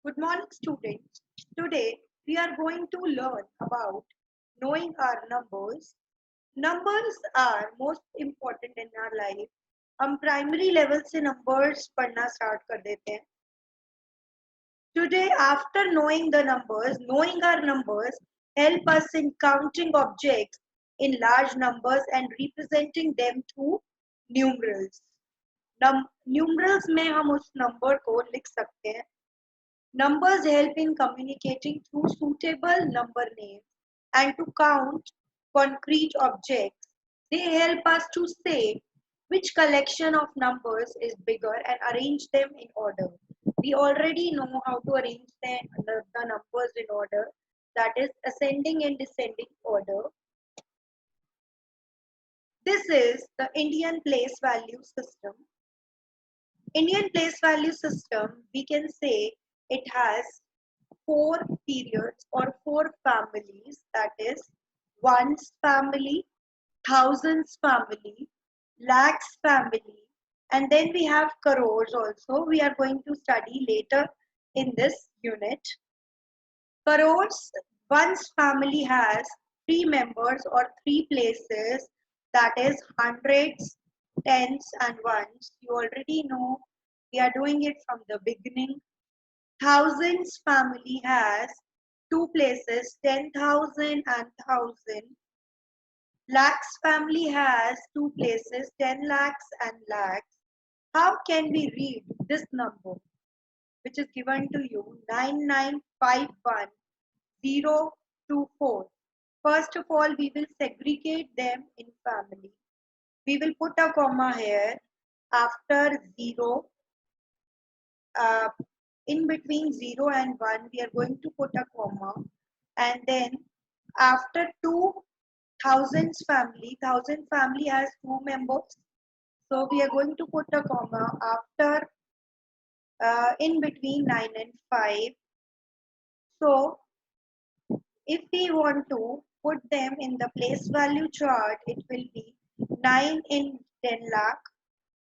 Good morning, students. Today we are going to learn about knowing our numbers. Numbers are most important in our life. हम primary level से numbers पढ़ना start कर देते हैं. Today, after knowing our numbers help us in counting objects in large numbers and representing them through numerals. Numerals में हम उस number को लिख सकते हैं. Numbers help in communicating through suitable number names and to count concrete objects. They help us to say which collection of numbers is bigger and arrange them in order. We already know how to arrange the numbers in order, that is ascending and descending order. This is the Indian place value system. Indian place value system, we can say it has four periods or four families, that is ones family, thousands family, lakhs family, and then we have crores also. We are going to study later in this unit. Crores, one's family has three members or three places, that is hundreds, tens and ones. You already know we are doing it from the beginning. Thousands family has two places, 10,000 and 1,000. Lakhs family has two places, 10 lakhs and lakhs. How can we read this number, which is given to you, 9951024? First of all, we will segregate them in family. We will put a comma here after 0. In between 0 and 1, we are going to put a comma, and then after 2,000 family, 1,000 family has two members, so we are going to put a comma after in between 9 and 5. So if we want to put them in the place value chart, it will be 9 in 10 lakh,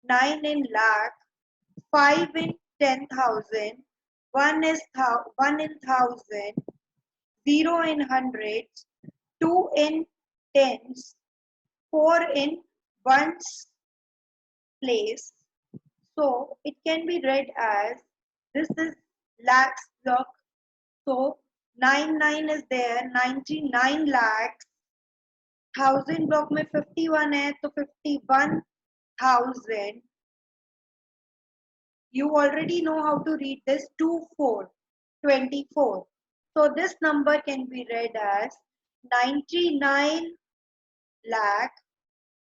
9 in lakh, 5 in 10,000, 1 is 1 in 1,000, 0 in hundreds, 2 in tens, 4 in ones place. So it can be read as, this is lakhs block. So 9 is there, 99 lakhs. 1,000 block में 51 है, तो 51,000. You already know how to read this, 24. So this number can be read as 99 lakh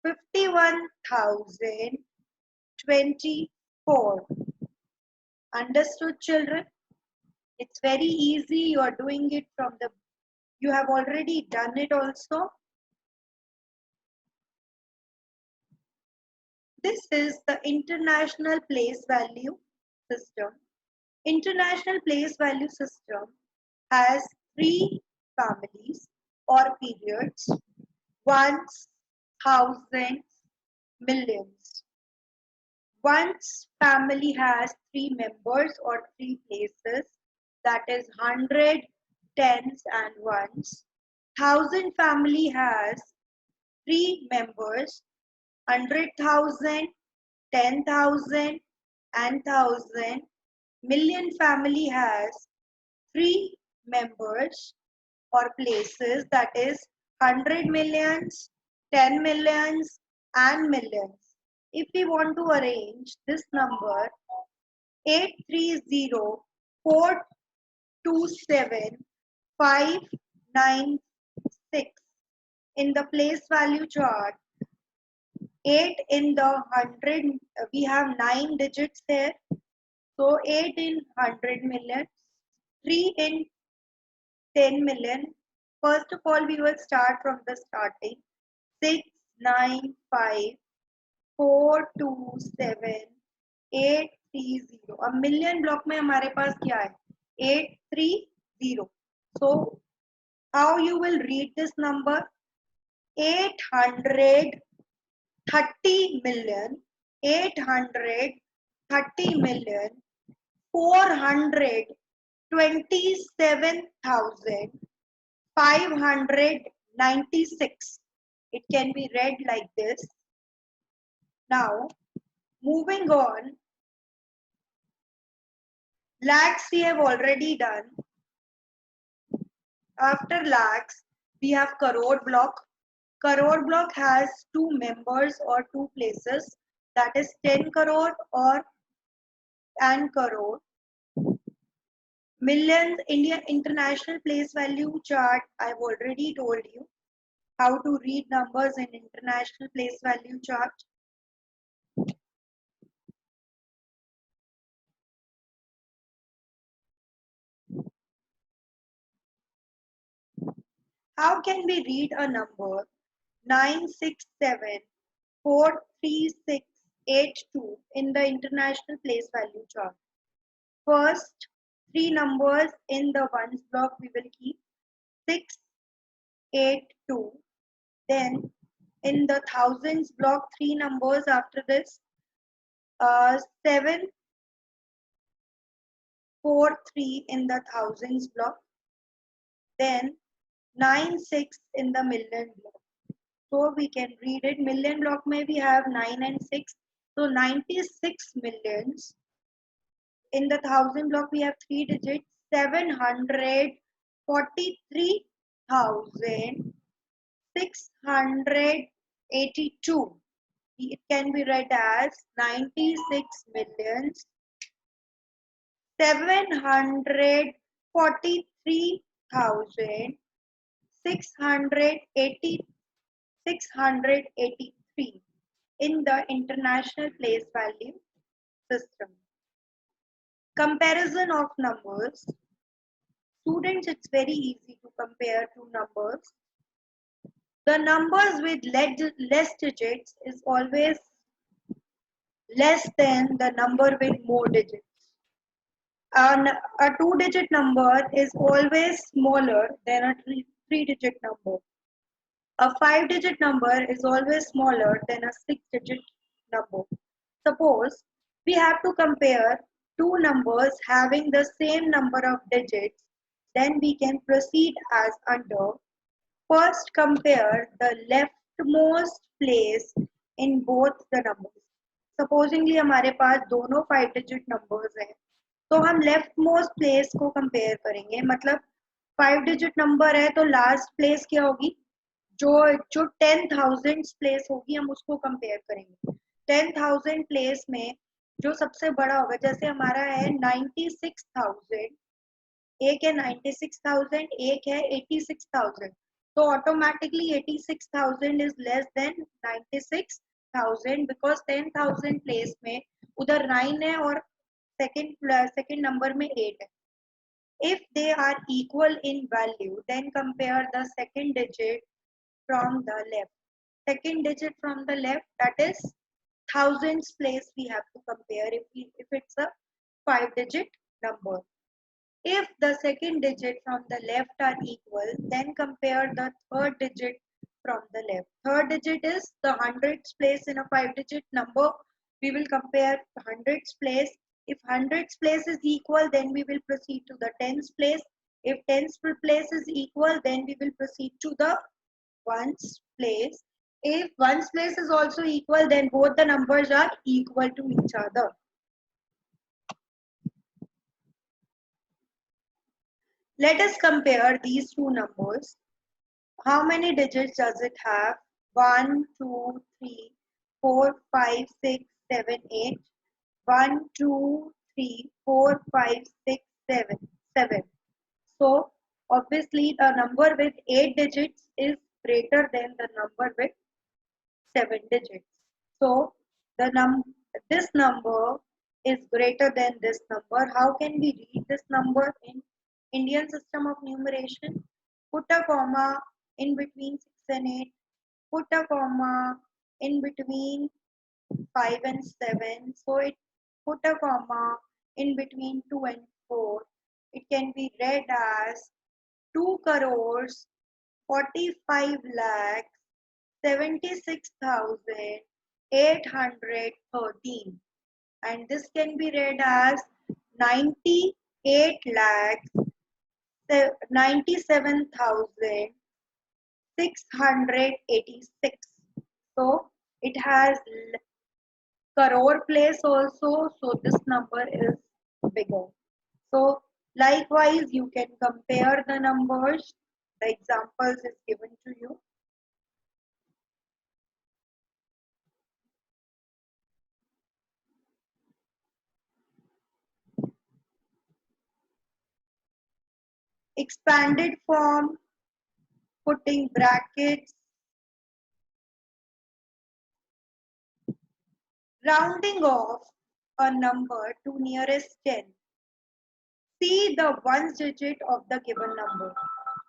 51,024. Understood, children? It's very easy. You are doing it you have already done it also. This is the international place value system. International place value system has three families or periods: ones, thousands, millions. One's family has three members or three places, that is hundred, tens and ones. Thousand family has three members, 100,000, 10,000 and 1,000. Million family has three members or places, that is 100 millions, 10 millions and millions. If we want to arrange this number 830,427,596 in the place value chart, 8 in the 100, we have 9 digits here. So 8 in 100 million, 3 in 10 million. First of all, we will start from the starting. 695,427,830. अब million block में हमारे पास क्या है? 830. So how you will read this number? 830 million, 830 million, 400 27,596. It can be read like this. Now, moving on, lakhs we have already done. After lakhs, we have crore block. Crore block has two members or two places, that is 10 crore or and crore. Millions, India International Place Value chart, I've already told you how to read numbers in International Place Value chart. How can we read a number 967,43682 in the International Place Value chart? First, three numbers in the ones block we will keep 682. Then in the thousands block, three numbers after this 743 in the thousands block. Then 96 in the million block. So we can read it. Million block may we have 9 and 6. So 96 millions. In the thousand block we have three digits 743,682. It can be read as 96 millions 743,683 in the International Place Value system. Comparison of numbers. Students, it's very easy to compare two numbers. The numbers with less digits is always less than the number with more digits. A two-digit number is always smaller than a three-digit number. A five-digit number is always smaller than a six-digit number. Suppose we have to compare two numbers having the same number of digits, then we can proceed as under. First, compare the leftmost place in both the numbers. Supposingly हमारे पास दोनों 5-digit numbers हैं, तो हम left most place को compare करेंगे. मतलब 5-digit number है तो लास्ट प्लेस क्या होगी, जो जो 10,000 प्लेस होगी हम उसको कंपेयर करेंगे. 10,000 प्लेस में जो सबसे बड़ा होगा, जैसे हमारा है 96,000, एक है 96,000, एक है 86,000, तो automatically 86,000 is less than 96,000 because 10,000 place में उधर 9 है और सेकंड नंबर में 8 है. If they are equal in value, then compare the second digit from the left. Second digit from the left, that is thousands place we have to compare if it's a 5-digit number. If the second digit from the left are equal, then compare the third digit from the left. Third digit is the hundreds place in a 5-digit number. We will compare hundreds place. If hundreds place is equal, then we will proceed to the tens place. If tens place is equal, then we will proceed to the ones place. If ones place is also equal, then both the numbers are equal to each other. Let us compare these two numbers. How many digits does it have? 1, 2, 3, 4, 5, 6, 7, 8. 1, 2, 3, 4, 5, 6, 7. So, obviously, the number with 8 digits is greater than the number with 7 digits. So, this number is greater than this number. How can we read this number in Indian system of numeration? Put a comma in between 6 and 8. Put a comma in between 5 and 7. So it put a comma in between 2 and 4. It can be read as 2 crores 45 lakhs 76,813, and this can be read as 90 8,97,686. So it has crore place also, so this number is bigger. So likewise, you can compare the numbers. The examples is given to you. Expanded form, putting brackets, rounding off a number to nearest 10. See the ones digit of the given number.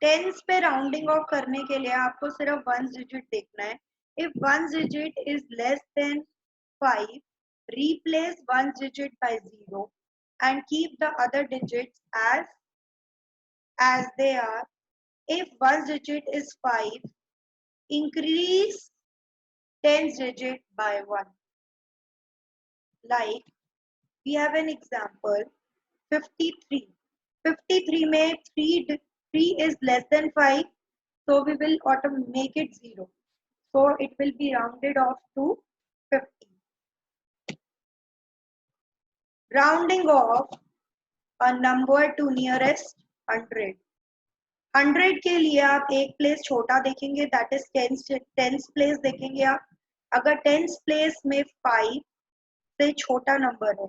Tens पे rounding off करने के लिए आपको सिर्फ ones digit देखना है. If ones digit is less than 5, replace ones digit by 0 and keep the other digits as they are. If ones digit is 5, increase tens digit by 1. Like we have an example 53. 53 में 3 is less than 5, so we will make it 0. So it will be rounded off to 50. Rounding off a number to nearest 100. 100 के लिए आप एक place छोटा देखेंगे, that is tens place देखेंगे आप. अगर टेंस प्लेस में 5 से छोटा नंबर है,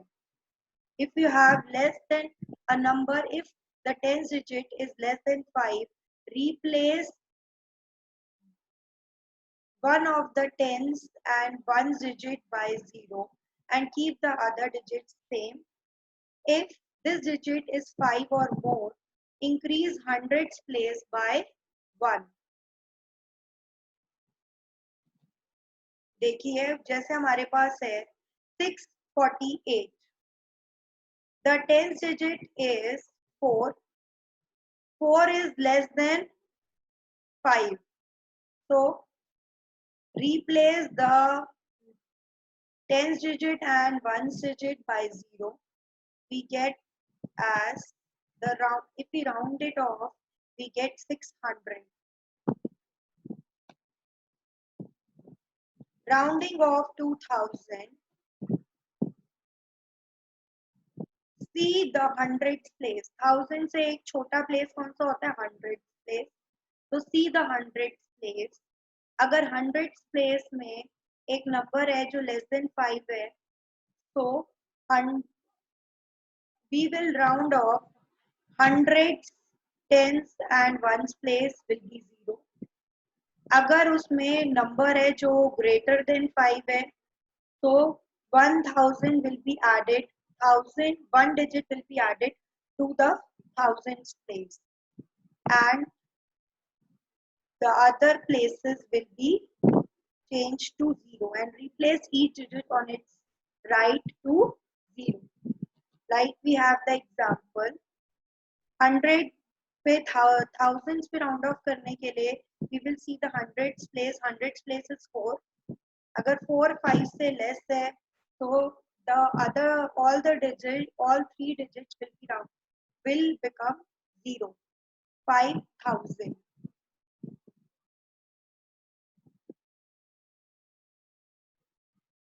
if you have less than a number, if the tens digit is less than 5, replace one of the tens and one digit by 0 and keep the other digits same. If this digit is 5 or more, increase hundreds place by 1. देखिए जैसे हमारे पास है 648. The tens digit is 4. 4 is less than 5. So replace the tens digit and ones digit by 0. We get as the round, if we round it off, we get 600. Rounding off 2000. See the hundreds place. 1000 से एक छोटा place कौन सा होता है? hundreds place. तो see the hundreds place. अगर hundreds place में एक नंबर है जो less than 5 है, so we will round off hundreds, tens and ones place will be 0. अगर उसमें नंबर है जो greater than 5 है, so 1000 will be added. 1 digit will be added to the thousands place, and the other places will be changed to 0 and replace each digit on its right to 0. Like we have the example 100 पे thousands पे round off करने के लिए we will see the hundreds place is 4. अगर 4 5 से less है तो the other all three digits will become 0. 5000.